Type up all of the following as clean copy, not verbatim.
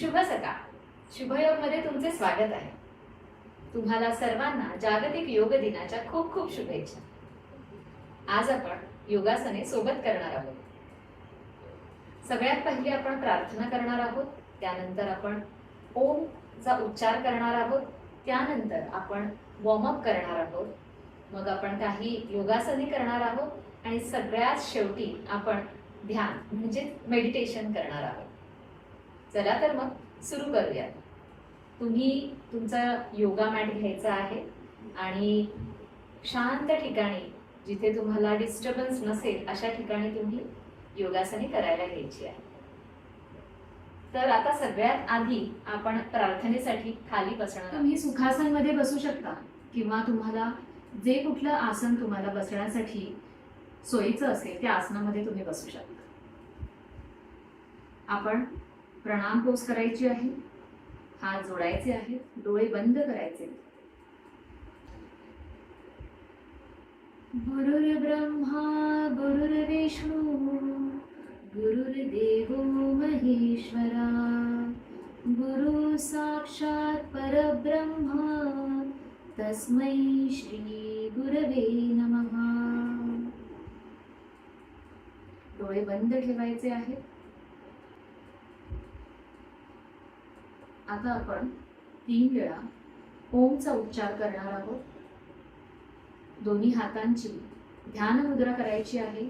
शुभ सकाळ. शुभयोगमध्ये तुमचे स्वागत आहे. तुम्हाला सर्वांना जागतिक योग दिनाच्या खूप खूप शुभेच्छा. आज आपण योगासने सोबत करणार आहोत. सगळ्यात पहिली आपण प्रार्थना करणार आहोत, त्यानंतर आपण ओमचा उच्चार करणार आहोत, त्यानंतर आपण वॉर्मअप करणार आहोत, मग आपण काही योगासने करणार आहोत आणि सगळ्यात शेवटी आपण ध्यान म्हणजे मेडिटेशन करणार आहोत. चला तर मग सुरू करूया. तुम्ही तुमचा योगा मॅट घ्यायचा आहे आणि शांत ठिकाणी, जिथे तुम्हाला डिस्टर्बन्स नसेल अशा ठिकाणी तुम्ही योगासने करायला घ्यायची आहे. तर आता सगळ्यात आधी आपण प्रार्थनेसाठी खाली बसणार. तुम्ही सुखासन मध्ये बसू शकता किंवा तुम्हाला जे कुठलं आसन तुम्हाला बसण्यासाठी सोयीचं असेल त्या आसनामध्ये तुम्ही बसू शकता. आपण प्रणाम पोज करायची आहे, हात जोडायचे आहेत, डोळे बंद करायचे. गुरुर्ब्रह्मा गुरुर्विष्णू गुरुर्देवो महेश्वरा गुरु साक्षात परब्रह्मा तस्मै श्री गुरवे नमः. डोळे बंद ठेवायचे आहेत. आता आपण 3 वेळा ओमचा उच्चार करणार आहोत. दोन्ही हातांची ध्यान मुद्रा करायची आहे.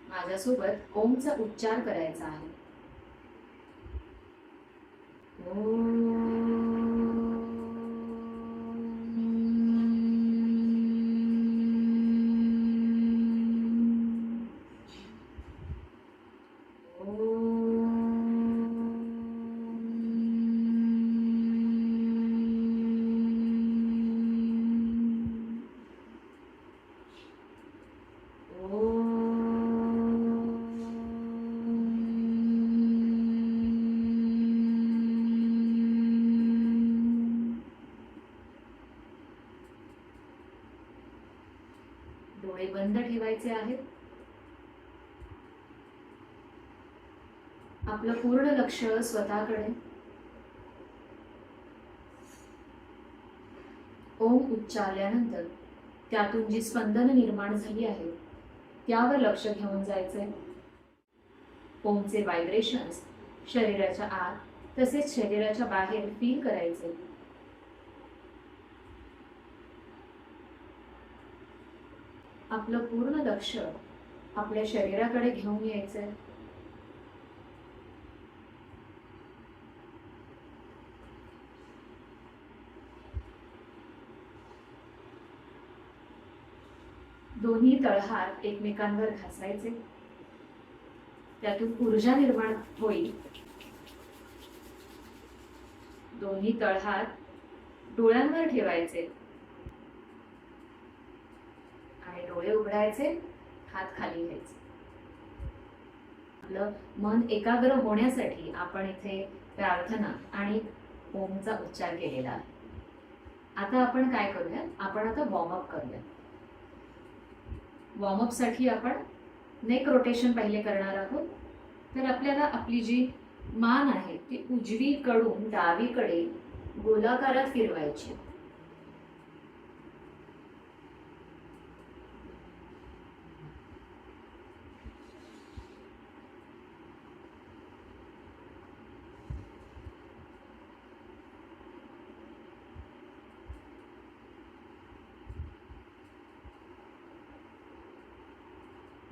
माझ्यासोबत ओमचा उच्चार करायचा आहे. डोळे बंद ठेवायचे आहेत. आपलं पूर्ण लक्ष स्वतःकडे. ओम उच्चारल्यानंतर त्यातून जी स्पंदन निर्माण झाली आहे त्यावर लक्ष घेऊन जायचंय. ओमचे व्हायब्रेशन्स शरीराच्या आत तसेच शरीराच्या बाहेर फील करायचे. आपलं पूर्ण लक्ष आपल्या शरीराकडे घेऊन यायचंय. दोन्ही तळहात एकमेकांवर घासायचे. त्यातून ऊर्जा निर्माण होईल. दोन्ही तळहात डोळ्यांवर ठेवायचे आणि डोळे उघडायचे, हात खाली घ्यायचे. आपलं मन एकाग्र होण्यासाठी आपण इथे प्रार्थना आणि ओमचा उच्चार केलेला आहे. आता आपण काय करूया, आपण आता वॉर्मअप करूया. वॉर्मअप साठी आपण नेक रोटेशन पहिले करणार आहोत. तर आपल्याला आपली जी मान आहे ती उजवीकडून डावीकडे गोलाकारात फिरवायची.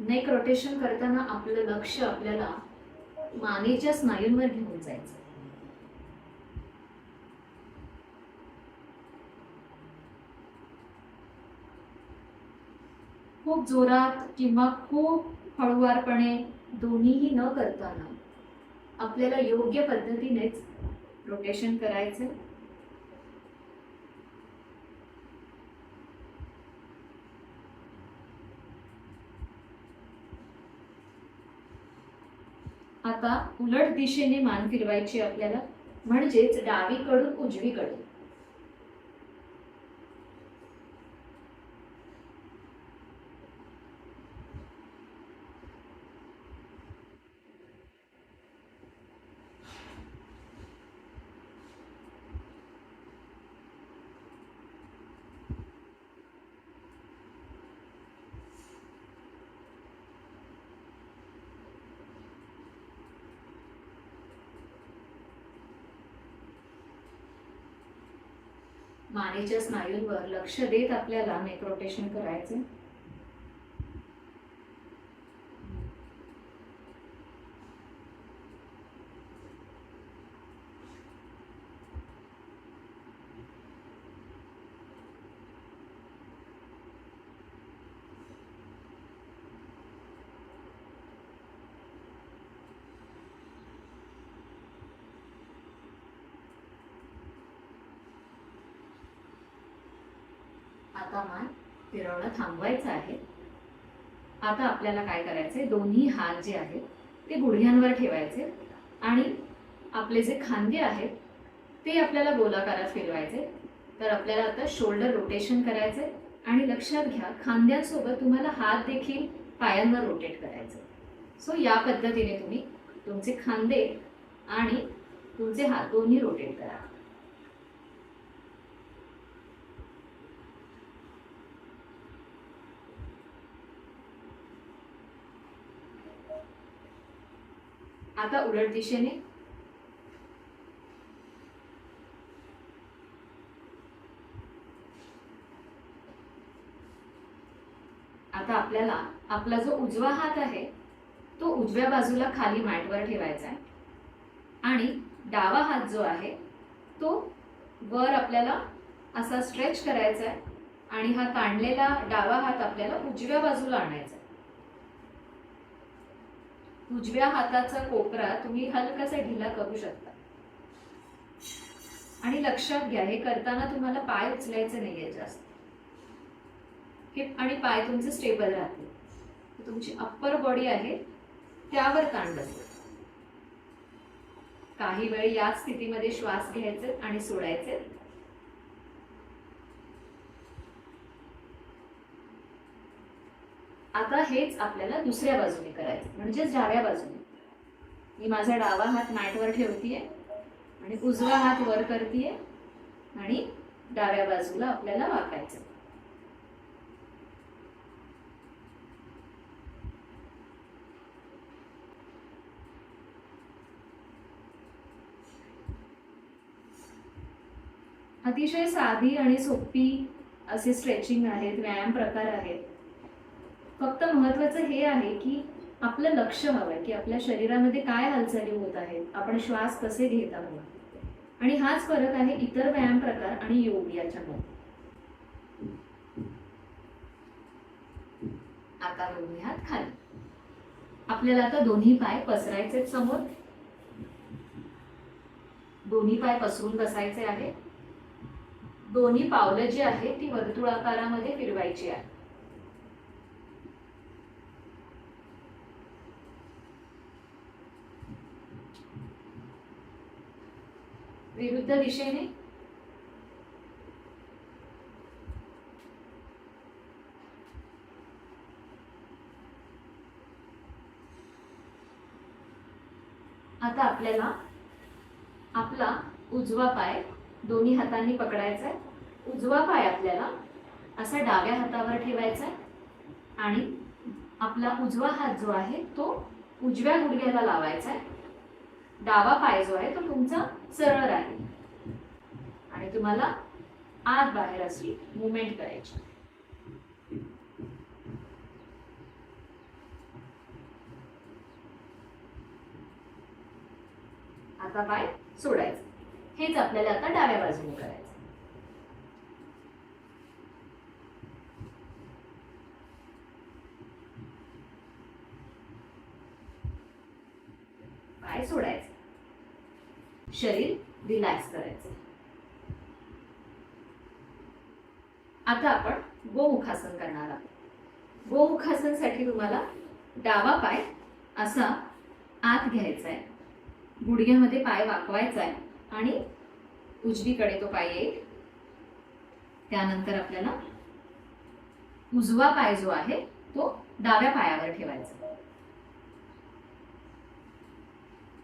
नेक रोटेशन करताना आपलं लक्ष आपल्याला मानेच्या स्नायूंवर घेऊन जायचं. खूप जोरात किंवा खूप हळुवारपणे दोन्हीही न करताना आपल्याला योग्य पद्धतीनेच रोटेशन करायचं. आता उलट दिशेने मान फिरवायची आपल्याला, म्हणजेच डावीकडून उजवीकडे. मानेच्या स्नायूंवर लक्ष देत आपल्याला नेक रोटेशन करायचे. आता मान फिरवणं थांबवायचं आहे. आता आपल्याला काय करायचंय, दोन्ही हात जे आहेत ते गुडघ्यांवर ठेवायचे आणि आपले जे खांदे आहेत ते आपल्याला गोलाकारात फिरवायचे. तर आपल्याला आता शोल्डर रोटेशन करायचे आणि लक्षात घ्या, खांद्यांसोबत तुम्हाला हात देखील पायांवर रोटेट करायचे. सो या पद्धतीने तुम्ही तुमचे खांदे आणि तुमचे हात दोन्ही रोटेट करा. आता उलट दिशेने. आता आपल्याला आपला जो उजवा हात आहे तो उजव्या बाजूला खाली मॅटवर ठेवायचा आहे आणि डावा हात जो आहे तो वर आपल्याला असा स्ट्रेच करायचा आहे आणि हा ताणलेला डावा हात आपल्याला उजव्या बाजूला आणायचा आहे. उजव्या हाताचा कोपरा तुम्ही हलकासा ढिला करू शकता. आणि लक्षात घ्या, हे करताना तुम्हाला पाय उचलायचे नाहीये जास्त. हिप आणि पाय तुमचे स्टेबल राहतील. तुमची अप्पर बॉडी आहे त्यावर ताण बसेल. काही वेळ याच स्थितीमध्ये श्वास घ्यायचे आणि सोडायचे. आता हेच आपल्याला दुसऱ्या बाजूने करायचं, म्हणजे डाव्या बाजूने. मी माझा डावा हात मॅटवर ठेवतीये आणि उजवा हात वर करतीये आणि डाव्या बाजूला आपल्याला वाकायचं. अतिशय साधी आणि सोपी असे स्ट्रेचिंग आहेत, व्यायाम प्रकार आहेत. फक्त महत्त्वाचं हे आहे की आपलं लक्ष हवंय की आपल्या शरीरामध्ये काय हालचाली होत आहेत, आपण श्वास कसे घेत आहोत. आणि हाच फरक आहे इतर व्यायाम प्रकार आणि योग याच्यामध्ये. आता दोन्ही हात खाली. आपल्याला आता दोन्ही पाय पसरायचे समोर. दोन्ही पाय पसरून बसायचे आहे. दोन्ही पावलं जी आहेत ती वर्तुळाकारामध्ये फिरवायची आहे. विरुद्ध दिशेने. आता आपल्याला आपला उजवा पाय दोन्ही हातांनी पकडायचा आहे. उजवा पाय आपल्याला असा डाव्या हातावर ठेवायचा आहे आणि आपला उजवा हात जो आहे तो उजव्या गुडघ्याला लावायचा आहे. डावा पाय जो आहे तो तुमचा सरळ राहील आणि तुम्हाला आत बाहेर अशी मूवमेंट करायची. आता पाय सोडायचं. हेच आपल्याला आता डाव्या बाजूने करायचं. पाय सोडायचं. शरीर रिलॅक्स करायचं. आता आपण गोमुखासन करणार आहोत. गोमुखासनसाठी तुम्हाला डावा पाय असा आत घ्यायचा आहे, गुडघ्यामध्ये पाय वाकवायचा आहे आणि उजवीकडे तो पाय येईल. त्यानंतर आपल्याला उजवा पाय जो आहे तो डाव्या पायावर ठेवायचा.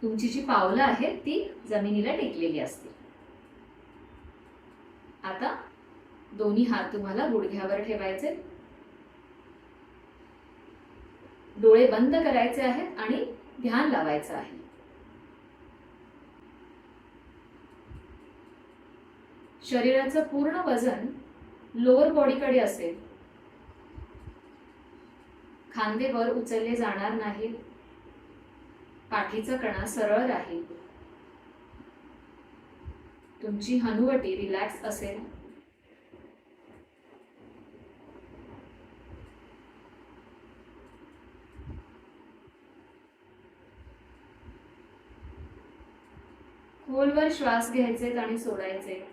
तुमची जी पावलं आहेत ती जमिनीला टेकलेली असतील. आता दोन्ही हात तुम्हाला गुडघ्यावर ठेवायचे. डोळे बंद करायचे आहेत आणि ध्यान लावायचं आहे. शरीराचं पूर्ण वजन लोअर बॉडीकडे असेल. खांदे वर उचलले जाणार नाहीत. पाठीचा कणा सरळ राहील. तुमची हनुवटी रिलॅक्स असेल. खोलवर श्वास घ्यायचे आणि सोडायचे.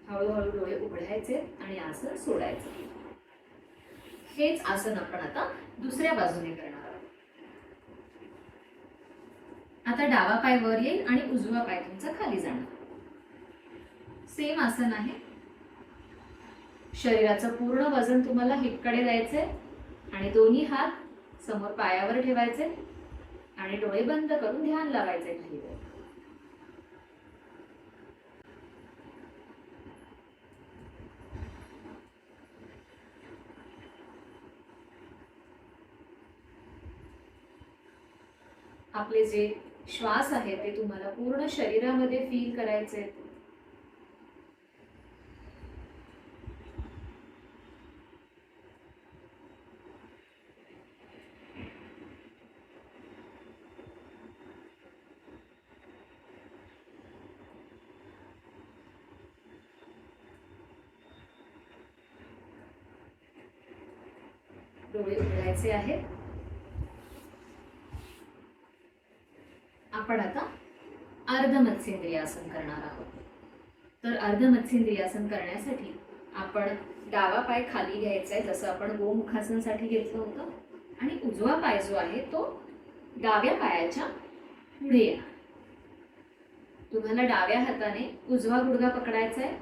हळूहळू डोळे उघडायचे आणि आसन सोडायचे. हेच आसन आपण आता दुसऱ्या बाजूने करणार आहोत. आता डावा पाय वर येईल आणि उजवा पाय तुमचा खाली जाणार. सेम आसन आहे. शरीराचं पूर्ण वजन तुम्हाला हिपकडे द्यायचंय आणि दोन्ही हात समोर पायावर ठेवायचे आणि डोळे बंद करून ध्यान लावायचे काही वेळ. आपले जे श्वास आहे ते तुम्हाला पूर्ण शरीरामध्ये फील करायचे. डोळे उघडायचे आहेत. आपण आता अर्ध मत्स्येंद्रियासन करणार आहोत. तर अर्ध मत्स्येंद्रियासन करण्यासाठी आपण डावा पाय खाली घ्यायचा आहे जसं आपण गोमुखासनसाठी घेतलं होतं आणि उजवा पाय जो आहे तो डाव्या पायाच्या पुढे येणार. तुम्हाला डाव्या हाताने उजवा गुडघा पकडायचा आहे.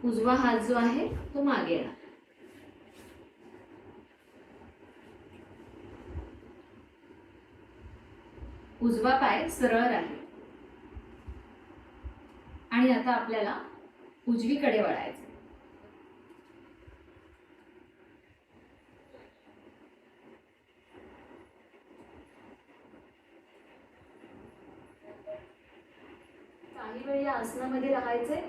उजवा हात जो आहे तो मागे येणार. उजवा पाय सरळ राहील आणि आता आपल्याला उजवीकडे वळायचं. काही वेळ या आसनामध्ये राहायचे.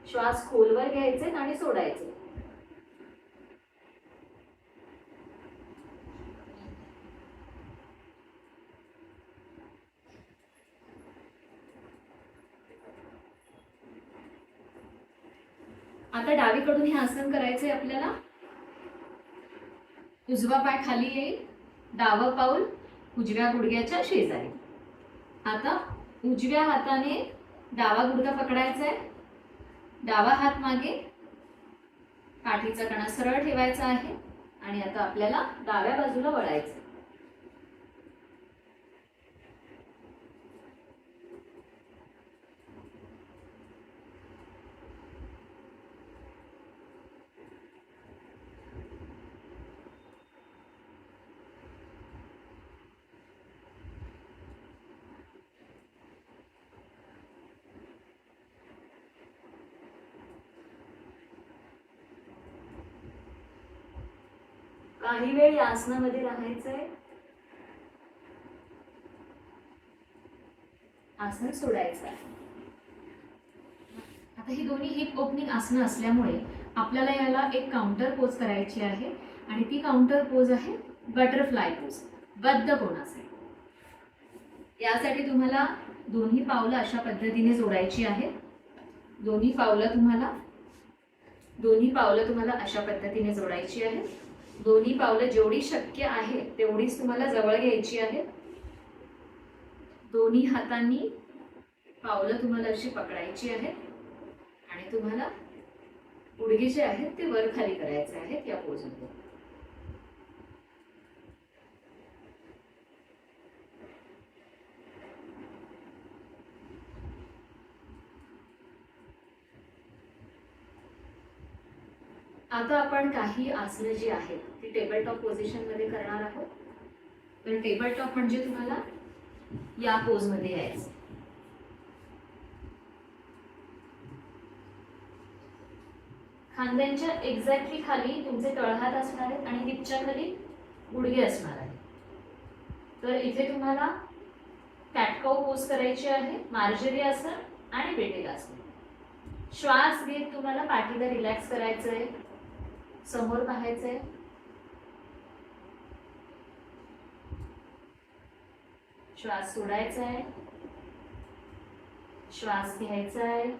श्वास खोलवर घ्यायचे आणि सोडायचे. आता डावीकडून हे आसन करायचंय आपल्याला. उजवा पाय खाली येईल. डावं पाऊल उजव्या गुडघ्याच्या शेजारी. आता उजव्या हाताने डावा गुडघा पकडायचा आहे. डावा हात मागे. पाठीचा कणा सरळ ठेवायचा आहे आणि आता आपल्याला डाव्या बाजूला वळायचं. काही वेळ या आसनामध्ये राहायचंय. आसन सोडायचं आहे. आता ही दोन्ही हिप ओपनिंग आसनं असल्यामुळे आपल्याला याला एक काउंटर पोज करायची आहे आणि ती काउंटर पोज आहे बटरफ्लाय पोज, बद्ध कोणाचे. यासाठी तुम्हाला दोन्ही पावलं अशा पद्धतीने जोडायची आहेत. दोन्ही पावलं तुम्हाला अशा पद्धतीने जोडायची आहेत. दोन्ही पावलं जेवढी शक्य आहे तेवढीच तुम्हाला जवळ घ्यायची आहेत. दोन्ही हातांनी पावलं तुम्हाला अशी पकडायची आहेत आणि तुम्हाला गुडघे जे आहेत ते वर खाली करायचे आहेत या पोजमध्ये. आता आपण काही आसनं जी आहेत ती टेबल टॉप पोझिशन मध्ये करणार आहोत. तर टेबल टॉप म्हणजे तुम्हाला या पोज मध्ये यायचं. खांद्यांच्या एक्झॅक्टली खाली तुमचे तळहात असणार आहेत आणि हिपच्या खाली गुडघे असणार आहेत. तर इथे तुम्हाला कॅट काऊ पोज करायची आहे, मार्जरी आसन आणि बेटेल आसन. श्वास घेत तुम्हाला पाठीला रिलॅक्स करायचं आहे, समोर पाहायचंय. श्वास सोडायचा आहे, श्वास घ्यायचा आहे,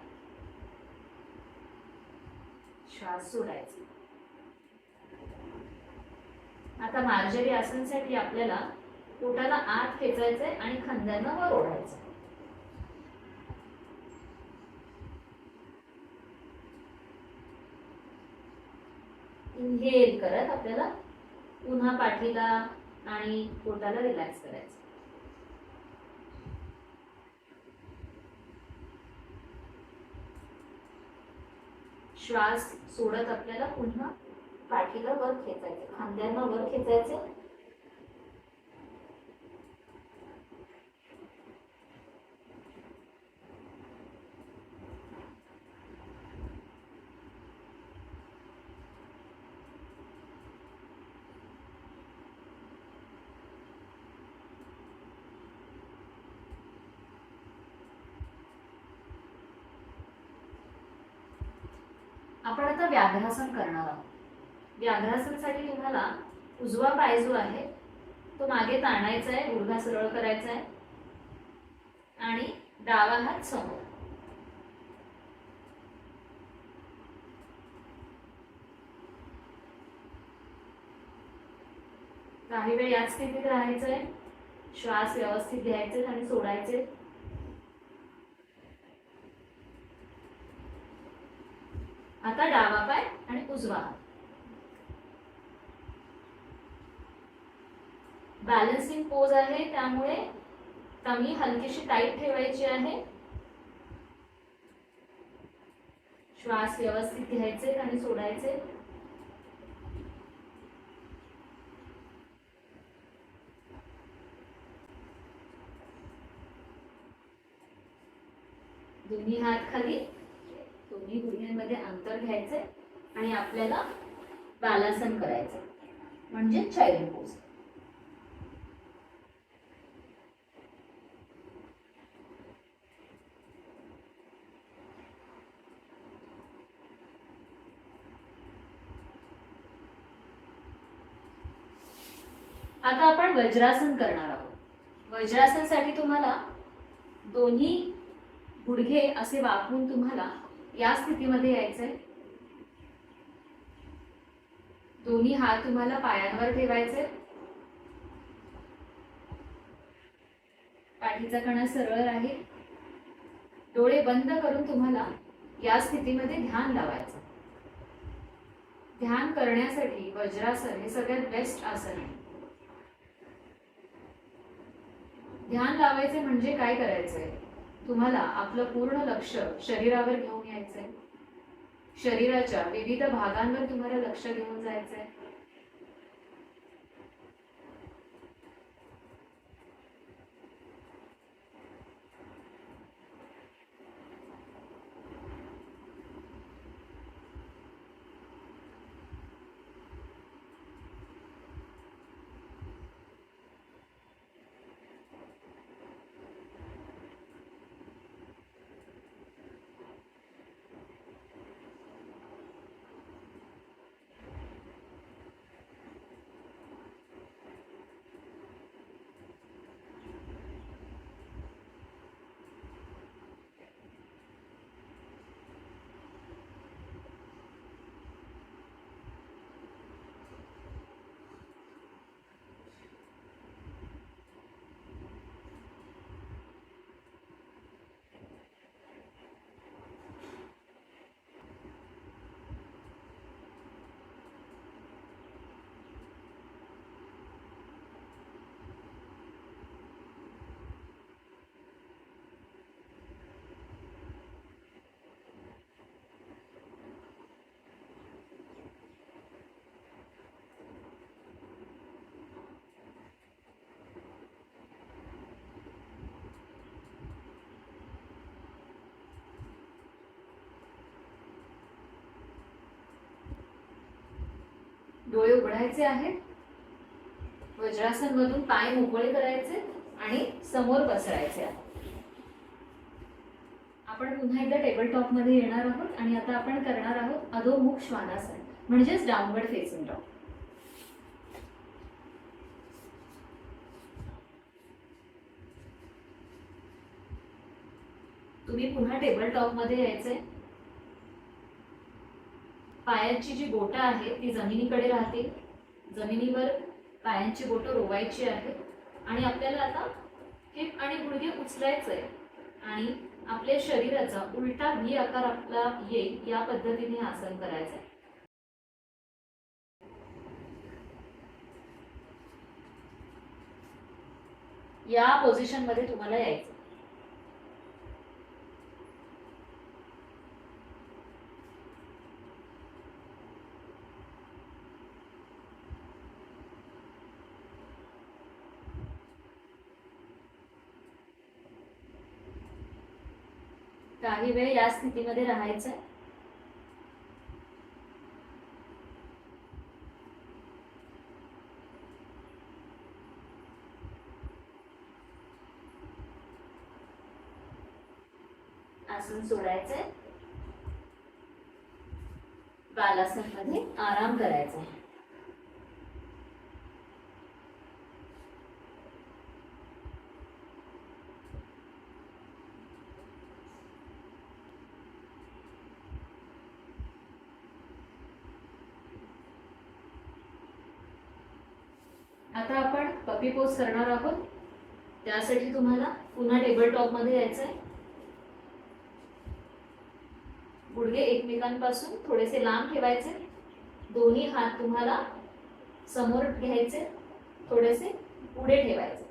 श्वास सोडायचा. आता मार्जरी आसनासाठी आपल्याला पोटाला आत खेचायचंय आणि खांद्यांना वर ओढायचं. इनहेल करत आपल्याला पुन्हा पाठीला आणि पोटाला रिलॅक्स करायचं. श्वास सोडत आपल्याला पुन्हा पाठीला वर खेचायचं, खांद्यांना वर खेचायचं. आपण आता व्याघ्रासन करणार आहोत. व्याघ्रासनासाठी तुम्हाला उजवा पाय जो आहे तो मागे ताणायचा आहे, गुडघा सरळ करायचा आहे आणि डावा हात समोर. काही वेळ याच स्थितीत राहायचं आहे. श्वास व्यवस्थित घ्यायचे आणि सोडायचे. आता डावा पाय आणि उजवा हात. बॅलन्सिंग पोज आहे त्यामुळे कमी हलकीशी टाईट ठेवायची आहे. श्वास व्यवस्थित घ्यायचे आणि सोडायचे. दोन्ही हात खाली, दोन्ही गुडघ्यांमध्ये अंतर घ्यायचे आणि आपल्याला बालासन करायचं म्हणजे चाइल्ड पोज. आता आपण वज्रासन करणार आहोत. वज्रासनासाठी तुम्हाला दोन्ही गुडघे असे वाकवून तुम्हाला या स्थितीमध्ये यायचंय. दोन्ही हात तुम्हाला पायांवर ठेवायचे. पाठीचा कणा सरळ राहील. डोळे बंद करून तुम्हाला या स्थितीमध्ये ध्यान लावायचं. ध्यान करण्यासाठी वज्रासन हे सगळ्यात बेस्ट आसन आहे. ध्यान लावायचे म्हणजे काय करायचंय, तुम्हाला आपलं पूर्ण लक्ष शरीरावर घेऊन यायचंय. शरीराच्या विविध भागांवर तुम्हाला लक्ष घेऊन जायचंय. डोळे उघडायचे आहेत. वज्रासन मधून पाय मोकळे करायचे आणि समोर पसरायचे आहे. आपण पुन्हा एकदा टेबल टॉप मध्ये येणार आहोत आणि आता आपण करणार आहोत अधोमुख श्वानासन म्हणजेच डाऊनवर्ड फेसिंग डॉग. तुम्ही पुन्हा टेबल टॉप मध्ये यायचे. पायाची जी बोटं आहेत ती जमिनीकडे राहतील. जमिनीवर पायांची बोटं रोवायची आहेत आणि आपल्याला आता हिप आणि गुडघे उचलायचे आणि आपल्या शरीराचा उलटा व्ही आकार आपला येईल या पद्धतीने आसन करायचं आहे. या पोझिशन मध्ये तुम्हाला यायचं. काही वेळ या स्थितीमध्ये राहायचं. आसन सोडायचंय. बालासन मध्ये आराम करायचा. आता आपण पपी पोज करणार आहोत. त्यासाठी तुम्हाला पुन्हा टेबल टॉप मध्ये यायचंय. गुडघे एकमेकांपासून थोडेसे लांब ठेवायचे. दोन्ही हात तुम्हाला समोर घ्यायचे, थोडेसे पुढे ठेवायचे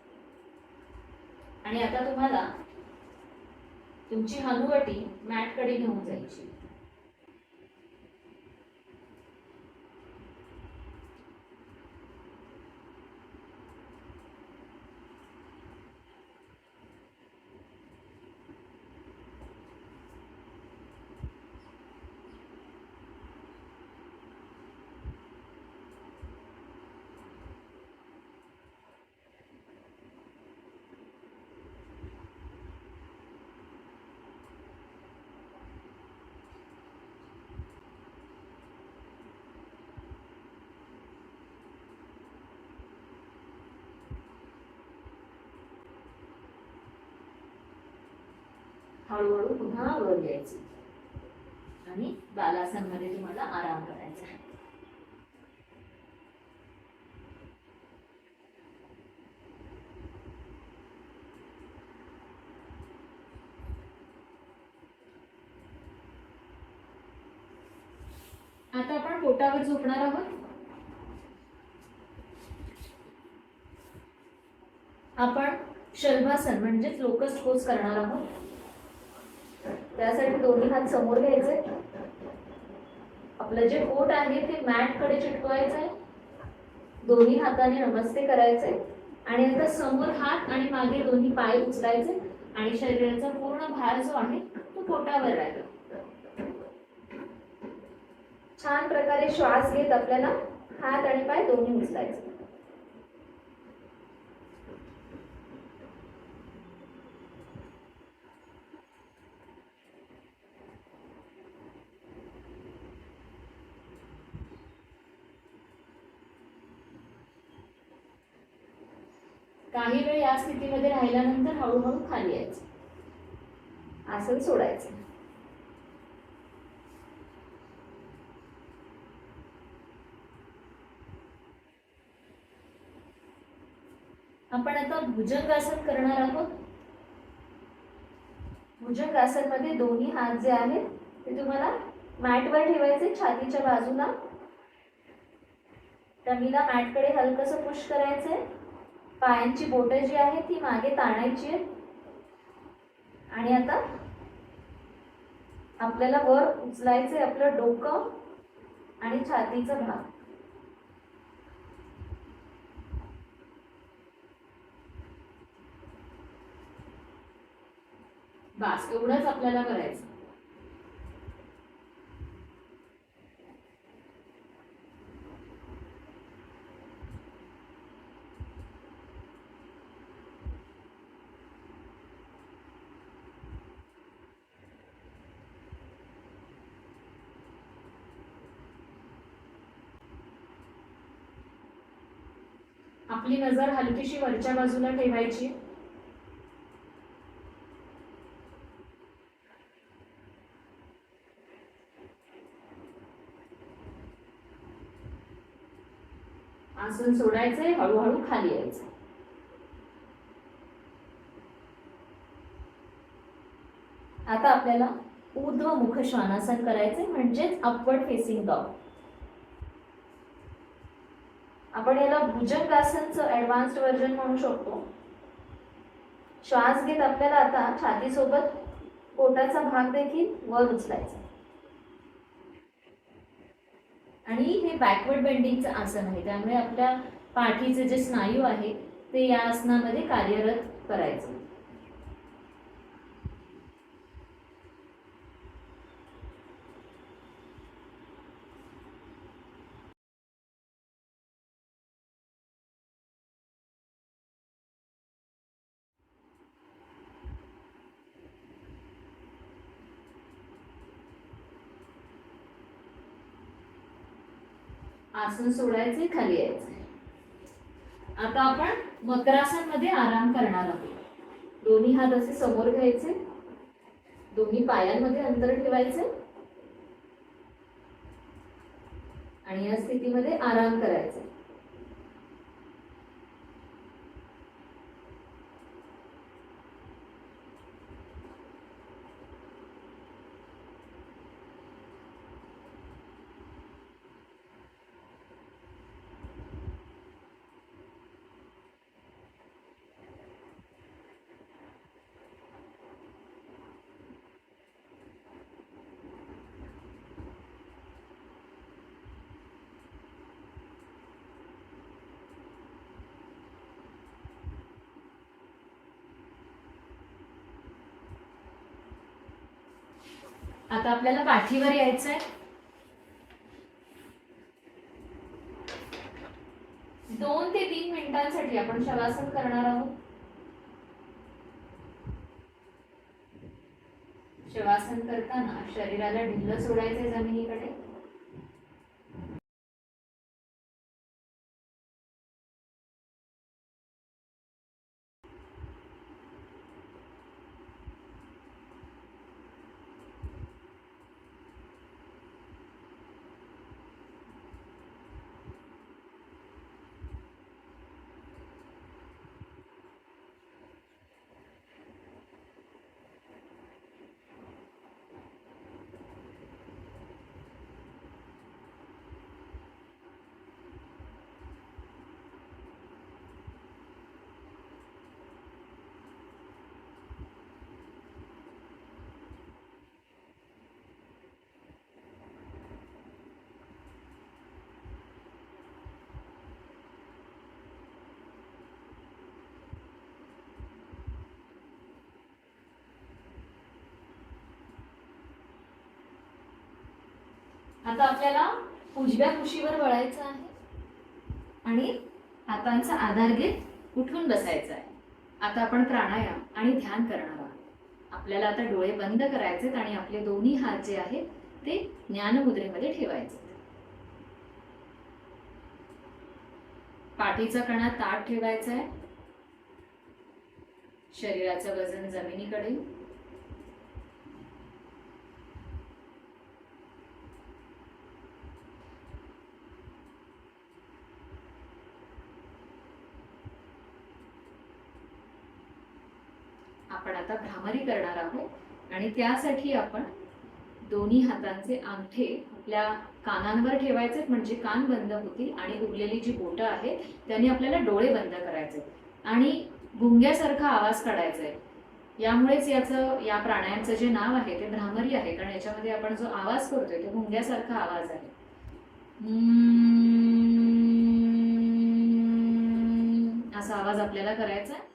आणि आता तुम्हाला तुमची हनुवटी मॅट कडे घेऊन जायची. हळूहळू पुन्हा वर यायचं आणि बालासन मध्ये तुम्हाला आराम करायचा आहे. आता आपण पोटावर झोपणार आहोत. आपण शल्भासन म्हणजेच लोकस्ट पोज करणार आहोत. त्यासाठी दोन्ही हात समोर घ्यायचे. आपलं जे पोट आहे ते मॅट कडे चिटकवायचंय. दोन्ही हाताने नमस्ते करायचे आणि आता समोर हात आणि मागे दोन्ही पाय उचलायचे आणि शरीराचा पूर्ण भार जो आहे तो पोटावर राहील. छान प्रकारे श्वास घेत आपल्याला हात आणि पाय दोन्ही उचलायचे. काही वेळ या स्थितीमध्ये राहिल्यानंतर हळूहळू खाली यायचं. आसन सोडायचं. आपण आता भुजंगासन करणार आहोत. भुजंगासन मध्ये दोन्ही हात जे आहेत ते तुम्हाला मॅटवर ठेवायचे छातीच्या बाजूला. टमीला मॅटकडे हलकसं पुश करायचंय. पायांची बोटं जी आहेत ती मागे ताणायची आहेत आणि आता आपल्याला वर उचलायचंय आपलं डोकं आणि छातीचा भाग. बस एवढंच आपल्याला करायचं. आपली नजर हलकीशी वरच्या बाजूला ठेवायची. आसन सोडायचंय, हळूहळू खाली यायचं. आता आपल्याला ऊर्ध्वमुख श्वानासन करायचे, म्हणजेच अपवर्ड फेसिंग डॉग. आपण याला भुजंगासनचं ऍडव्हान्स्ड व्हर्जन म्हणू शकतो. श्वास घेत आपल्याला आता छातीसोबत पोटाचा भाग देखील वर उचलायचा आणि हे बॅकवर्ड बेंडिंगचं आसन आहे, त्यामुळे आपल्या पाठीचे जे स्नायू आहे ते या आसनामध्ये कार्यरत करायचे. आसन सोडायचे, खाली यायचे. आता आपण मकरासन मध्ये आराम करणार आहोत. दोन्ही हात असे समोर घ्यायचे, दोन्ही पायांमध्ये अंतर ठेवायचे आणि या स्थितीमध्ये आराम करायचा. आता आपल्याला पाठीवर यायचंय. 2 ते 3 मिनिटांसाठी आपण शवासन करणार आहोत. शवासन करताना शरीराला ढिल्लं सोडायचंय जमिनीकडे. आता आपल्याला उजव्या कुशीवर वळायचं आहे आणि हातांचा आधार घेत उठून बसायचं आहे. आता आपण प्राणायाम आणि ध्यान करणार आहोत. आपल्याला आता डोळे बंद करायचे आणि आपले दोन्ही हात जे आहेत ते ज्ञानमुद्रेमध्ये ठेवायचे. पाठीचा कणा ताठ ठेवायचा आहे. शरीराचं वजन जमिनीकडे. आपण आता भ्रामरी करणार आहोत आणि त्यासाठी आपण दोन्ही हातांचे अंगठे आपल्या कानांवर ठेवायचे, म्हणजे कान बंद होतील आणि उरलेली जी बोटं आहेत त्यांनी आपल्याला डोळे बंद करायचे आणि गुंग्यासारखा आवाज काढायचा आहे. यामुळेच या प्राणायामचं जे नाव आहे ते भ्रामरी आहे, कारण याच्यामध्ये आपण जो आवाज करतोय तो गुंग्यासारखा आवाज आहे. असा आवाज आपल्याला करायचा आहे.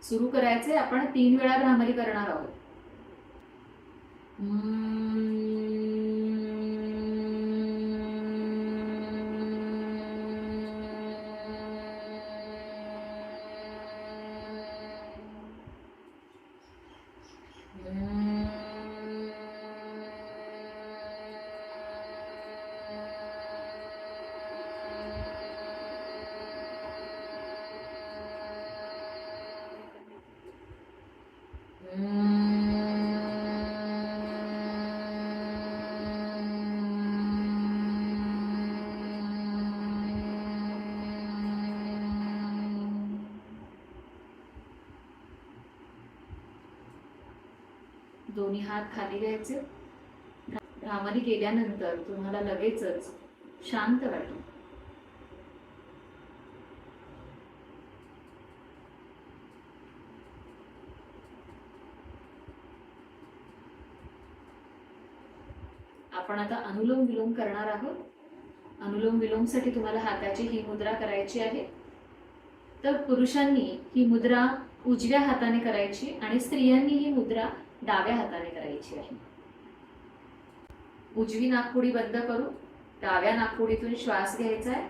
सुरू करायचे. आपण 3 वेळा भ्रामरी करणार आहोत. दोन्ही हात खाली घ्यायचे. भ्रामरी केल्यानंतर तुम्हाला लगेचच शांत वाटेल. आपण आता अनुलोम विलोम करणार आहोत. अनुलोम विलोमसाठी तुम्हाला हाताची ही मुद्रा करायची आहे. तर पुरुषांनी ही मुद्रा उजव्या हाताने करायची आणि स्त्रियांनी ही मुद्रा डाव्या हाताने करायची आहे. उजवी नाकपुडी बंद करू डाव्या नाकपुडीतून श्वास घ्यायचा आहे.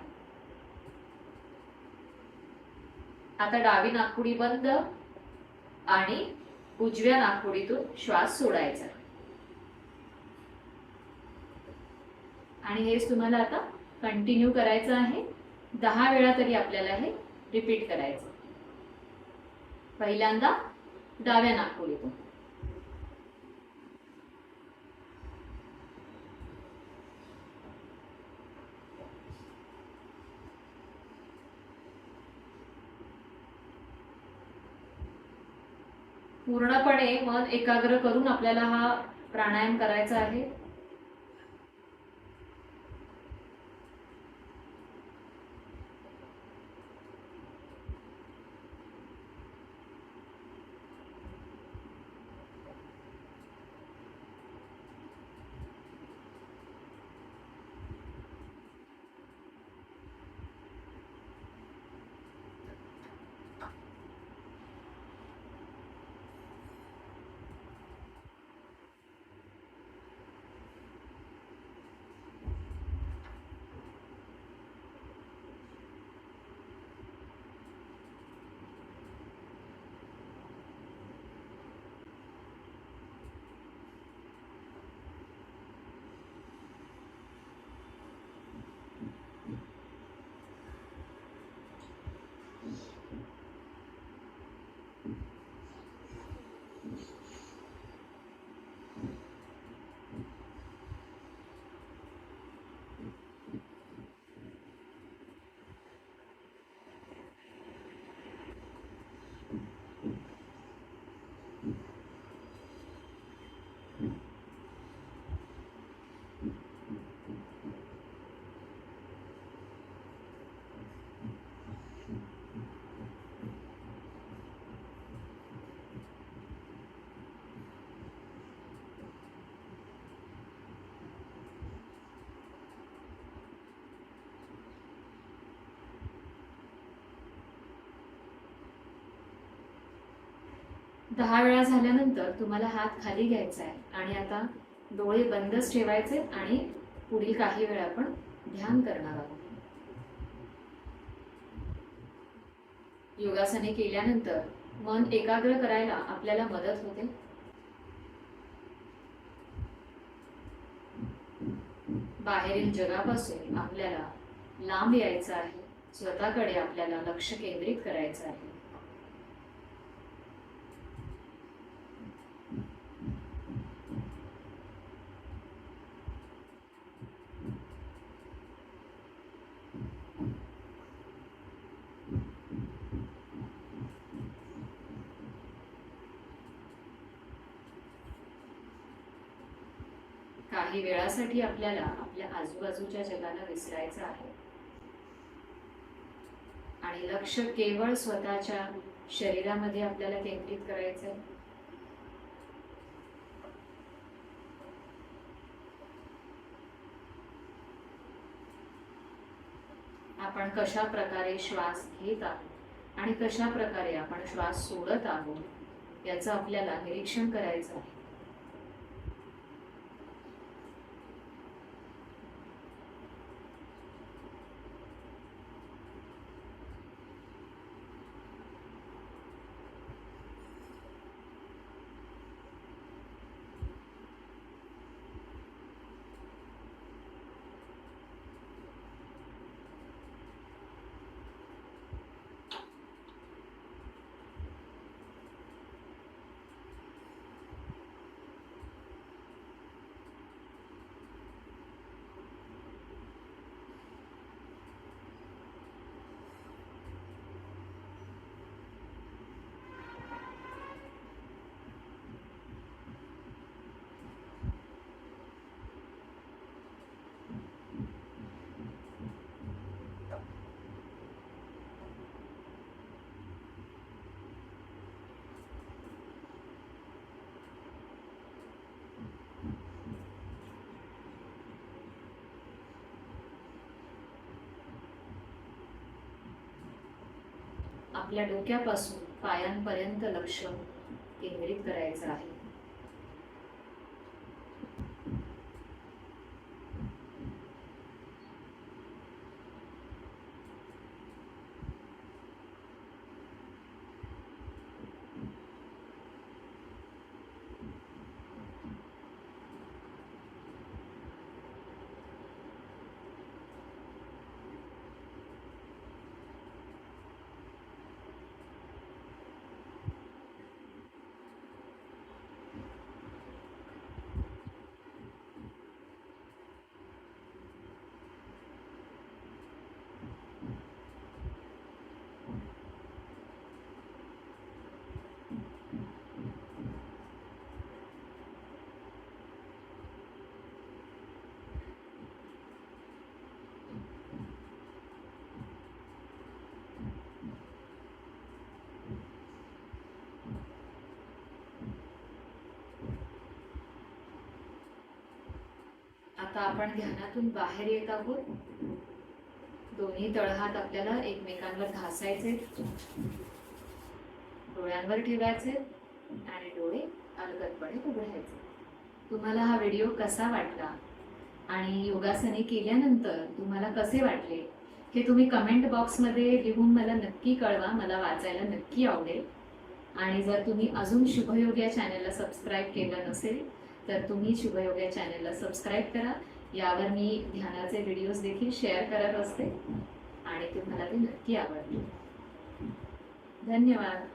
आता डावी नाकपुडी बंद आणि उजव्या नाकपुडीतून श्वास सोडायचा. आणि हेच तुम्हाला आता कंटिन्यू करायचं आहे. 10 वेळा तरी आपल्याला हे रिपीट करायचं. पहिल्यांदा डाव्या नाकपुडीतून. पूर्णपणे मन एकाग्र करून आपल्याला हा प्राणायाम करायचा आहे. दहा वेळा झाल्यानंतर तुम्हाला हात खाली घ्यायचा आहे आणि आता डोळे बंदच ठेवायचे आणि पुढील काही वेळा आपण ध्यान करणार आहोत. योगासने केल्यानंतर मन एकाग्र करायला आपल्याला मदत होते. बाहेरील जगापासून आपल्याला लांब यायचं आहे. स्वतःकडे आपल्याला लक्ष केंद्रित करायचं आहे. काही वेळासाठी आपल्याला आपल्या आजूबाजूच्या जगाला विसरायचं आहे आणि लक्ष केवळ स्वतःच्या शरीरामध्ये आपल्याला केंद्रित करायचं आहे. आपण कशा प्रकारे श्वास घेत आहोत आणि कशा प्रकारे आपण श्वास सोडत आहोत याचं आपल्याला निरीक्षण करायचं आहे. आपल्या डोक्यापासून पायांपर्यंत लक्ष केंद्रित करायचं आहे. आता आपण ध्यानातून बाहेर येत आहोत. दोन्ही तळहात आपल्याला एकमेकांवर घासायचे, डोळ्यांवर ठेवायचे आणि डोळे अलगदपणे उघडायचे. तुम्हाला हा व्हिडिओ कसा वाटला आणि योगासने केल्यानंतर तुम्हाला कसे वाटले हे तुम्ही कमेंट बॉक्समध्ये लिहून मला नक्की कळवा. मला वाचायला नक्की आवडेल. आणि जर तुम्ही अजून शुभयोग या चॅनलला सबस्क्राईब केलं नसेल तर तुम्ही शुभयोग या चॅनलला सबस्क्राईब करा. यावर मी ध्यानाचे व्हिडिओज देखील शेअर करत असते आणि तुम्हाला ते नक्की आवडतील. धन्यवाद.